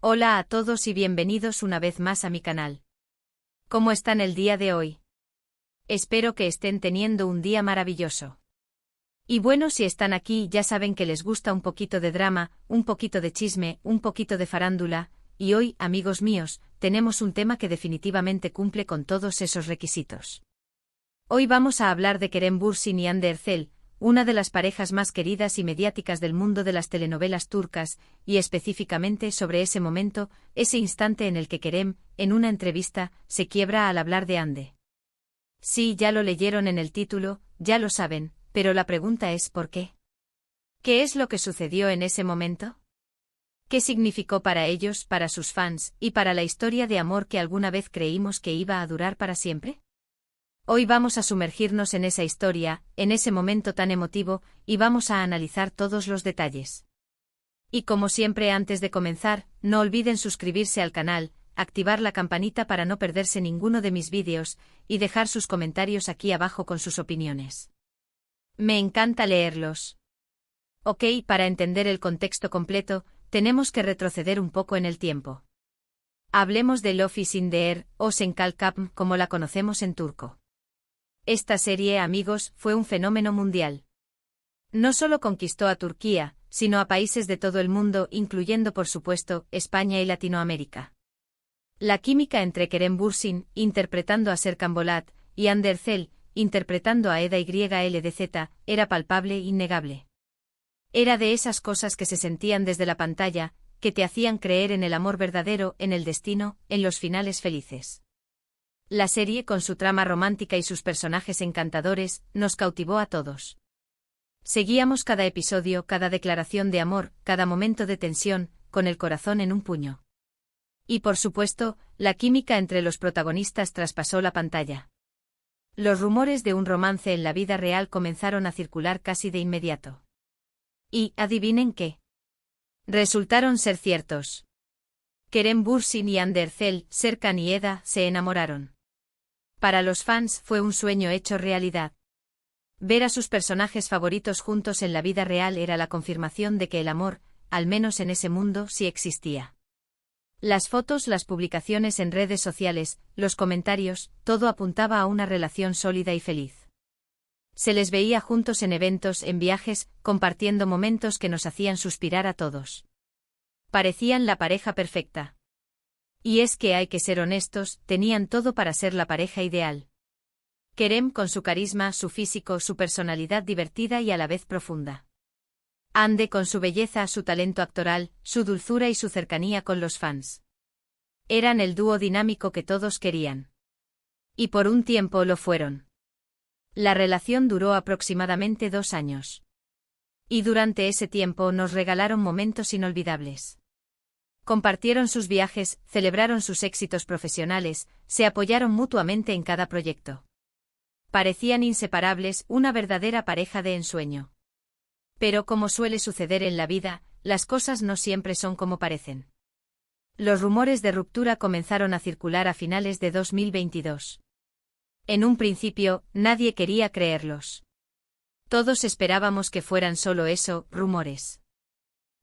Hola a todos y bienvenidos una vez más a mi canal. ¿Cómo están el día de hoy? Espero que estén teniendo un día maravilloso. Y bueno, si están aquí ya saben que les gusta un poquito de drama, un poquito de chisme, un poquito de farándula, y hoy, amigos míos, tenemos un tema que definitivamente cumple con todos esos requisitos. Hoy vamos a hablar de Kerem Bürsin y Hande Erçel, una de las parejas más queridas y mediáticas del mundo de las telenovelas turcas, y específicamente sobre ese momento, ese instante en el que Kerem, en una entrevista, se quiebra al hablar de Hande. Sí, ya lo leyeron en el título, ya lo saben, pero la pregunta es ¿por qué? ¿Qué es lo que sucedió en ese momento? ¿Qué significó para ellos, para sus fans, y para la historia de amor que alguna vez creímos que iba a durar para siempre? Hoy vamos a sumergirnos en esa historia, en ese momento tan emotivo, y vamos a analizar todos los detalles. Y como siempre, antes de comenzar, no olviden suscribirse al canal, activar la campanita para no perderse ninguno de mis vídeos, y dejar sus comentarios aquí abajo con sus opiniones. Me encanta leerlos. Ok, para entender el contexto completo, tenemos que retroceder un poco en el tiempo. Hablemos de Love is in the Air, o Sen Kalkap, como la conocemos en turco. Esta serie, amigos, fue un fenómeno mundial. No solo conquistó a Turquía, sino a países de todo el mundo, incluyendo por supuesto, España y Latinoamérica. La química entre Kerem Bürsin, interpretando a Serkan Bolat, y Hande Erçel, interpretando a Eda YLDZ, era palpable e innegable. Era de esas cosas que se sentían desde la pantalla, que te hacían creer en el amor verdadero, en el destino, en los finales felices. La serie, con su trama romántica y sus personajes encantadores, nos cautivó a todos. Seguíamos cada episodio, cada declaración de amor, cada momento de tensión, con el corazón en un puño. Y por supuesto, la química entre los protagonistas traspasó la pantalla. Los rumores de un romance en la vida real comenzaron a circular casi de inmediato. Y, ¿adivinen qué? Resultaron ser ciertos. Kerem Bürsin y Hande Erçel, Serkan y Eda, se enamoraron. Para los fans fue un sueño hecho realidad. Ver a sus personajes favoritos juntos en la vida real era la confirmación de que el amor, al menos en ese mundo, sí existía. Las fotos, las publicaciones en redes sociales, los comentarios, todo apuntaba a una relación sólida y feliz. Se les veía juntos en eventos, en viajes, compartiendo momentos que nos hacían suspirar a todos. Parecían la pareja perfecta. Y es que hay que ser honestos, tenían todo para ser la pareja ideal. Kerem con su carisma, su físico, su personalidad divertida y a la vez profunda. Hande con su belleza, su talento actoral, su dulzura y su cercanía con los fans. Eran el dúo dinámico que todos querían. Y por un tiempo lo fueron. La relación duró aproximadamente 2 años. Y durante ese tiempo nos regalaron momentos inolvidables. Compartieron sus viajes, celebraron sus éxitos profesionales, se apoyaron mutuamente en cada proyecto. Parecían inseparables, una verdadera pareja de ensueño. Pero como suele suceder en la vida, las cosas no siempre son como parecen. Los rumores de ruptura comenzaron a circular a finales de 2022. En un principio, nadie quería creerlos. Todos esperábamos que fueran solo eso, rumores.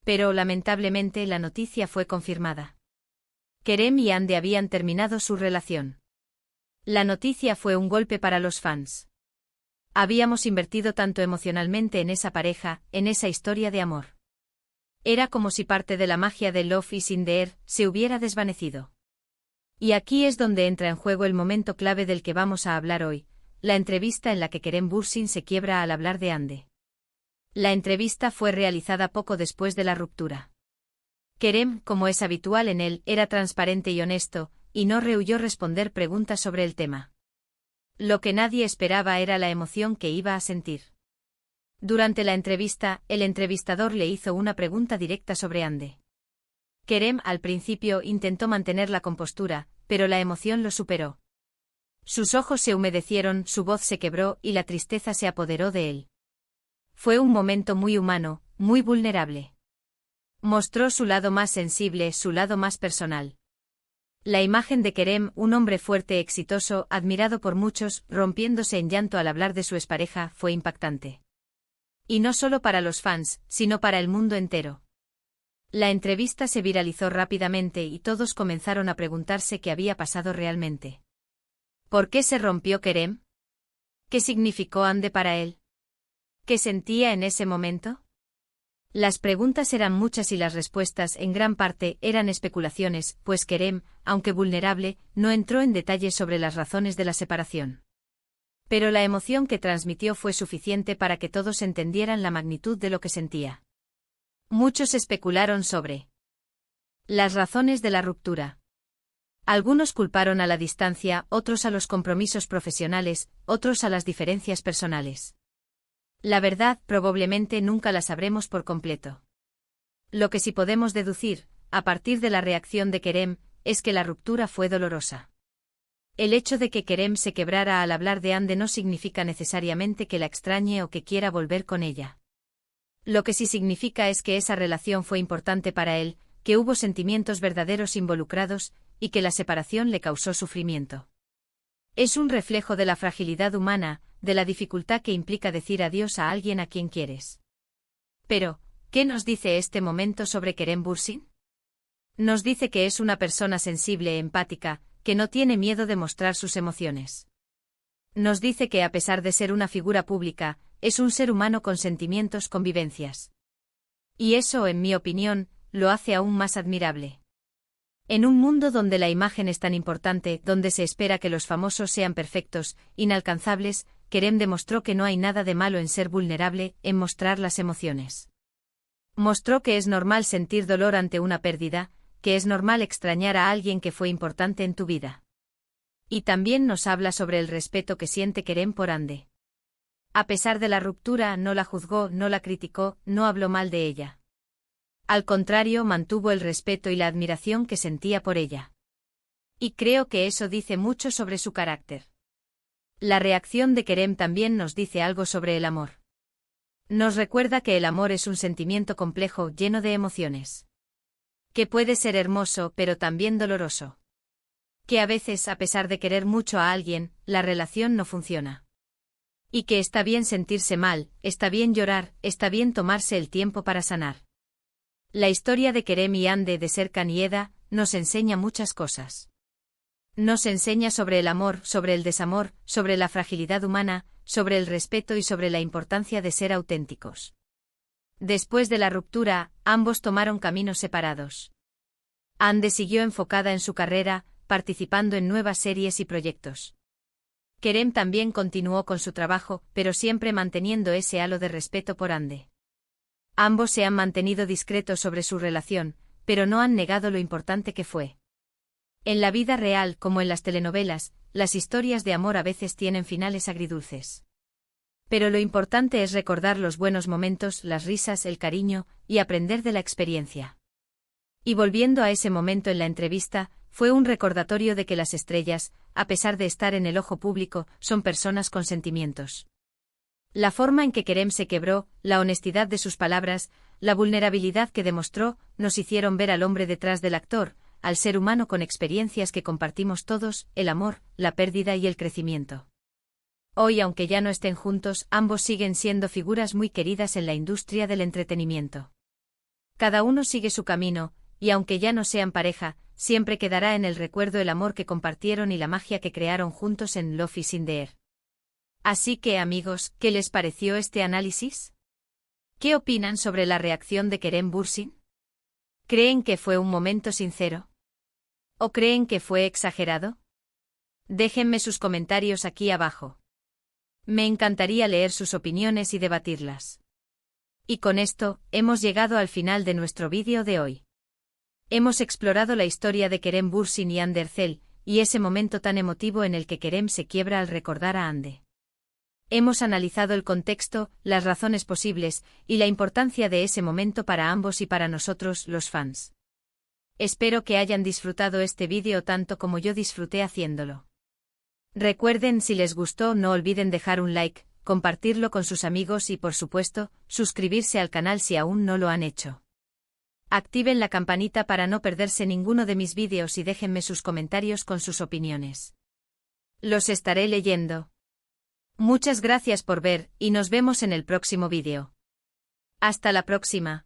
Pero lamentablemente la noticia fue confirmada. Kerem y Hande habían terminado su relación. La noticia fue un golpe para los fans. Habíamos invertido tanto emocionalmente en esa pareja, en esa historia de amor. Era como si parte de la magia de Love is in the Air se hubiera desvanecido. Y aquí es donde entra en juego el momento clave del que vamos a hablar hoy, la entrevista en la que Kerem Bürsin se quiebra al hablar de Hande. La entrevista fue realizada poco después de la ruptura. Kerem, como es habitual en él, era transparente y honesto, y no rehuyó responder preguntas sobre el tema. Lo que nadie esperaba era la emoción que iba a sentir. Durante la entrevista, el entrevistador le hizo una pregunta directa sobre Hande. Kerem al principio intentó mantener la compostura, pero la emoción lo superó. Sus ojos se humedecieron, su voz se quebró y la tristeza se apoderó de él. Fue un momento muy humano, muy vulnerable. Mostró su lado más sensible, su lado más personal. La imagen de Kerem, un hombre fuerte, exitoso, admirado por muchos, rompiéndose en llanto al hablar de su expareja, fue impactante. Y no solo para los fans, sino para el mundo entero. La entrevista se viralizó rápidamente y todos comenzaron a preguntarse qué había pasado realmente. ¿Por qué se rompió Kerem? ¿Qué significó Ande para él? ¿Qué sentía en ese momento? Las preguntas eran muchas y las respuestas en gran parte eran especulaciones, pues Kerem, aunque vulnerable, no entró en detalles sobre las razones de la separación. Pero la emoción que transmitió fue suficiente para que todos entendieran la magnitud de lo que sentía. Muchos especularon sobre las razones de la ruptura. Algunos culparon a la distancia, otros a los compromisos profesionales, otros a las diferencias personales. La verdad probablemente nunca la sabremos por completo. Lo que sí podemos deducir, a partir de la reacción de Kerem, es que la ruptura fue dolorosa. El hecho de que Kerem se quebrara al hablar de Ande no significa necesariamente que la extrañe o que quiera volver con ella. Lo que sí significa es que esa relación fue importante para él, que hubo sentimientos verdaderos involucrados, y que la separación le causó sufrimiento. Es un reflejo de la fragilidad humana, de la dificultad que implica decir adiós a alguien a quien quieres. Pero, ¿qué nos dice este momento sobre Kerem Bürsin? Nos dice que es una persona sensible, empática, que no tiene miedo de mostrar sus emociones. Nos dice que a pesar de ser una figura pública, es un ser humano con sentimientos, con vivencias. Y eso, en mi opinión, lo hace aún más admirable. En un mundo donde la imagen es tan importante, donde se espera que los famosos sean perfectos, inalcanzables, Kerem demostró que no hay nada de malo en ser vulnerable, en mostrar las emociones. Mostró que es normal sentir dolor ante una pérdida, que es normal extrañar a alguien que fue importante en tu vida. Y también nos habla sobre el respeto que siente Kerem por Ande. A pesar de la ruptura, no la juzgó, no la criticó, no habló mal de ella. Al contrario, mantuvo el respeto y la admiración que sentía por ella. Y creo que eso dice mucho sobre su carácter. La reacción de Kerem también nos dice algo sobre el amor. Nos recuerda que el amor es un sentimiento complejo, lleno de emociones. Que puede ser hermoso, pero también doloroso. Que a veces, a pesar de querer mucho a alguien, la relación no funciona. Y que está bien sentirse mal, está bien llorar, está bien tomarse el tiempo para sanar. La historia de Kerem y Ande de Serkan y Eda nos enseña muchas cosas. Nos enseña sobre el amor, sobre el desamor, sobre la fragilidad humana, sobre el respeto y sobre la importancia de ser auténticos. Después de la ruptura, ambos tomaron caminos separados. Ande siguió enfocada en su carrera, participando en nuevas series y proyectos. Kerem también continuó con su trabajo, pero siempre manteniendo ese halo de respeto por Ande. Ambos se han mantenido discretos sobre su relación, pero no han negado lo importante que fue. En la vida real, como en las telenovelas, las historias de amor a veces tienen finales agridulces. Pero lo importante es recordar los buenos momentos, las risas, el cariño, y aprender de la experiencia. Y volviendo a ese momento en la entrevista, fue un recordatorio de que las estrellas, a pesar de estar en el ojo público, son personas con sentimientos. La forma en que Kerem se quebró, la honestidad de sus palabras, la vulnerabilidad que demostró, nos hicieron ver al hombre detrás del actor, al ser humano con experiencias que compartimos todos, el amor, la pérdida y el crecimiento. Hoy, aunque ya no estén juntos, ambos siguen siendo figuras muy queridas en la industria del entretenimiento. Cada uno sigue su camino, y aunque ya no sean pareja, siempre quedará en el recuerdo el amor que compartieron y la magia que crearon juntos en Love is in the Air. Así que, amigos, ¿qué les pareció este análisis? ¿Qué opinan sobre la reacción de Kerem Bürsin? ¿Creen que fue un momento sincero? ¿O creen que fue exagerado? Déjenme sus comentarios aquí abajo. Me encantaría leer sus opiniones y debatirlas. Y con esto, hemos llegado al final de nuestro vídeo de hoy. Hemos explorado la historia de Kerem Bürsin y Hande Erçel, y ese momento tan emotivo en el que Kerem se quiebra al recordar a Hande. Hemos analizado el contexto, las razones posibles, y la importancia de ese momento para ambos y para nosotros, los fans. Espero que hayan disfrutado este vídeo tanto como yo disfruté haciéndolo. Recuerden, si les gustó, no olviden dejar un like, compartirlo con sus amigos y, por supuesto, suscribirse al canal si aún no lo han hecho. Activen la campanita para no perderse ninguno de mis vídeos y déjenme sus comentarios con sus opiniones. Los estaré leyendo. Muchas gracias por ver, y nos vemos en el próximo vídeo. Hasta la próxima.